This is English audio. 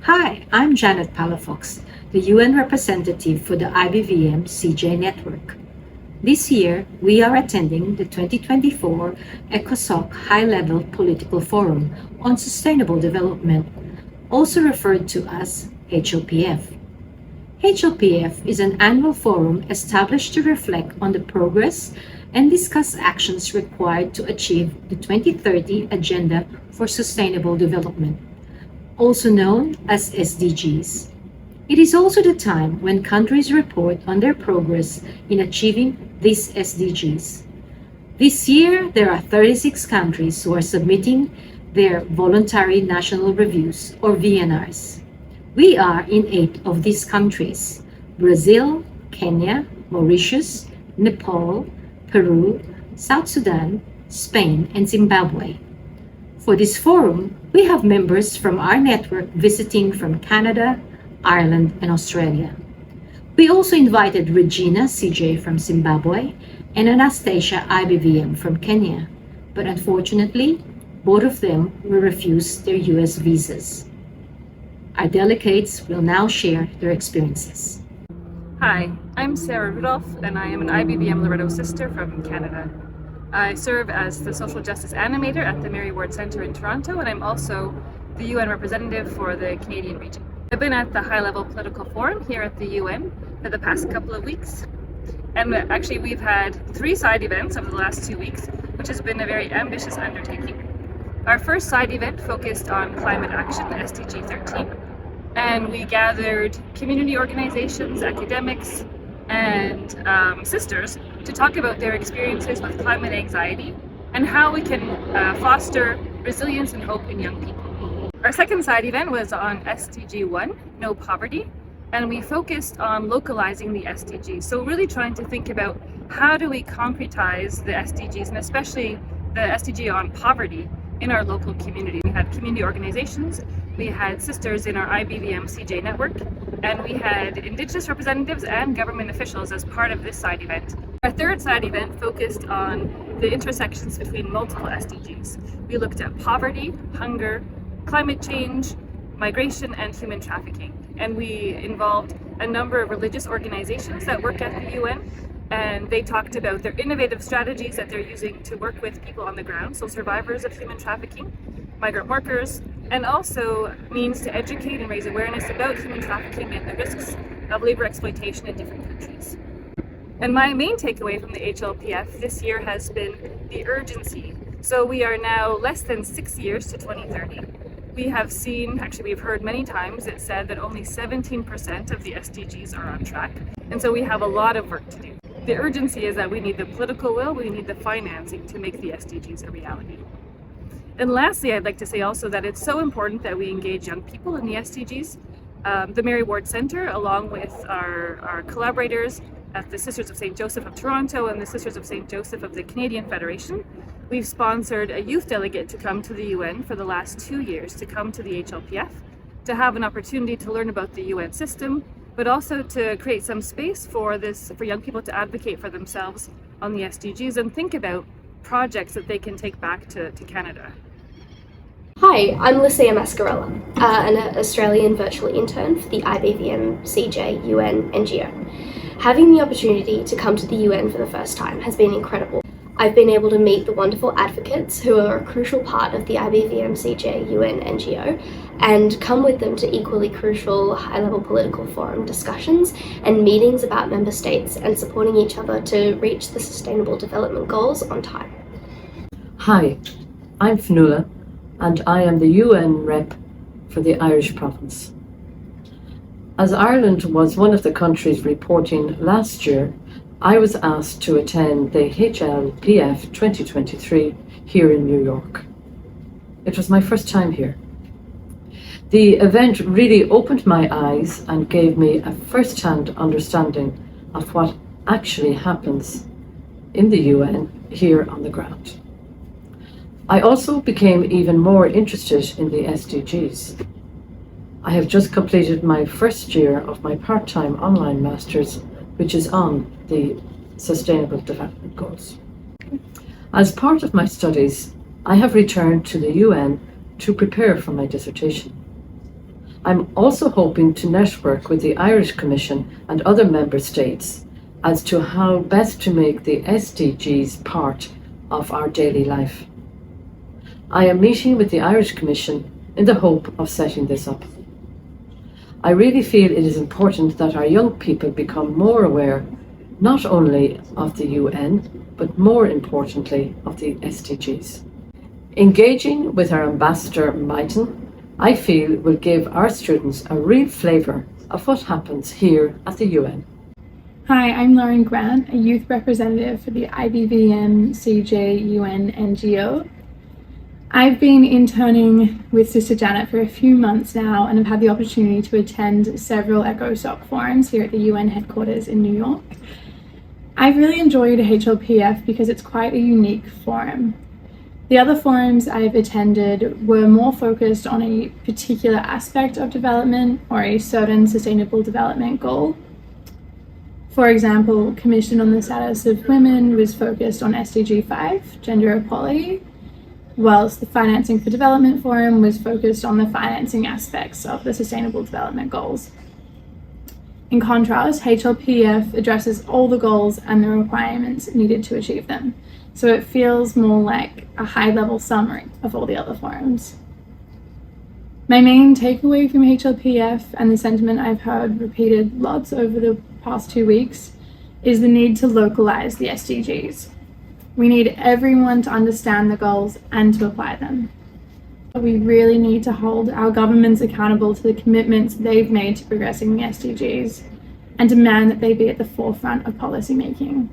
Hi, I'm Janet Palafox, the UN representative for the IBVM CJ network. This year, we are attending the 2024 ECOSOC High-Level Political Forum on Sustainable Development, also referred to as HLPF. HLPF is an annual forum established to reflect on the progress and discuss actions required to achieve the 2030 Agenda for Sustainable Development, also known as SDGs. It is also the time when countries report on their progress in achieving these SDGs. This year, there are 36 countries who are submitting their voluntary national reviews, or VNRs. We are in 8 of these countries: Brazil, Kenya, Mauritius, Nepal, Peru, South Sudan, Spain, and Zimbabwe. For this forum, we have members from our network visiting from Canada, Ireland, and Australia. We also invited Regina CJ from Zimbabwe and Anastasia IBVM from Kenya, but unfortunately, both of them were refused their US visas. Our delegates will now share their experiences. Hi, I'm Sarah Rudolph, and I am an IBVM Loretto sister from Canada. I serve as the Social Justice Animator at the Mary Ward Centre in Toronto, and I'm also the UN representative for the Canadian region. I've been at the High-Level Political Forum here at the UN for the past couple of weeks, and actually we've had 3 side events over the last 2 weeks, which has been a very ambitious undertaking. Our first side event focused on climate action, SDG 13, and we gathered community organizations, academics, and sisters to talk about their experiences with climate anxiety and how we can foster resilience and hope in young people. Our second side event was on SDG 1, No Poverty, and we focused on localizing the SDGs. So really trying to think about how do we concretize the SDGs, and especially the SDG on poverty, in our local community. We had community organizations, we had sisters in our IBVM CJ network, and we had Indigenous representatives and government officials as part of this side event. Our third side event focused on the intersections between multiple SDGs. We looked at poverty, hunger, climate change, migration, and human trafficking. And we involved a number of religious organizations that work at the UN, and they talked about their innovative strategies that they're using to work with people on the ground, so survivors of human trafficking, migrant workers, and also means to educate and raise awareness about human trafficking and the risks of labor exploitation in different countries. And my main takeaway from the HLPF this year has been the urgency. So we are now less than 6 years to 2030. We have seen, actually we've heard many times, it said that only 17% of the SDGs are on track. And so we have a lot of work to do. The urgency is that we need the political will, we need the financing to make the SDGs a reality. And lastly, I'd like to say also that it's so important that we engage young people in the SDGs. The Mary Ward Centre, along with our collaborators at the Sisters of St. Joseph of Toronto and the Sisters of St. Joseph of the Canadian Federation, we've sponsored a youth delegate to come to the UN for the last 2 years, to come to the HLPF, to have an opportunity to learn about the UN system, but also to create some space for young people to advocate for themselves on the SDGs and think about projects that they can take back to Canada. Hi, I'm Lucia Mascarella, an Australian virtual intern for the IBVM CJ UN NGO. Having the opportunity to come to the UN for the first time has been incredible. I've been able to meet the wonderful advocates who are a crucial part of the IBVM CJ UN NGO and come with them to equally crucial high-level political forum discussions and meetings about member states and supporting each other to reach the Sustainable Development Goals on time. Hi, I'm Fionnuala, and I am the UN rep for the Irish province. As Ireland was one of the countries reporting last year, I was asked to attend the HLPF 2023 here in New York. It was my first time here. The event really opened my eyes and gave me a first-hand understanding of what actually happens in the UN here on the ground. I also became even more interested in the SDGs. I have just completed my first year of my part-time online master's, which is on the Sustainable Development Goals. As part of my studies, I have returned to the UN to prepare for my dissertation. I'm also hoping to network with the Irish Commission and other member states as to how best to make the SDGs part of our daily life. I am meeting with the Irish Commission in the hope of setting this up. I really feel it is important that our young people become more aware not only of the UN, but more importantly of the SDGs. Engaging with our ambassador, Maiten, I feel will give our students a real flavour of what happens here at the UN. Hi, I'm Lauren Grant, a youth representative for the IBVM CJ UN NGO. I've been interning with Sister Janet for a few months now and have had the opportunity to attend several ECOSOC forums here at the UN headquarters in New York. I've really enjoyed HLPF because it's quite a unique forum. The other forums I've attended were more focused on a particular aspect of development or a certain sustainable development goal. For example, Commission on the Status of Women was focused on SDG 5, gender equality, whilst the Financing for Development Forum was focused on the financing aspects of the Sustainable Development Goals. In contrast, HLPF addresses all the goals and the requirements needed to achieve them, so it feels more like a high-level summary of all the other forums. My main takeaway from HLPF and the sentiment I've heard repeated lots over the past 2 weeks is the need to localize the SDGs. We need everyone to understand the goals and to apply them. We really need to hold our governments accountable to the commitments they've made to progressing the SDGs and demand that they be at the forefront of policy making.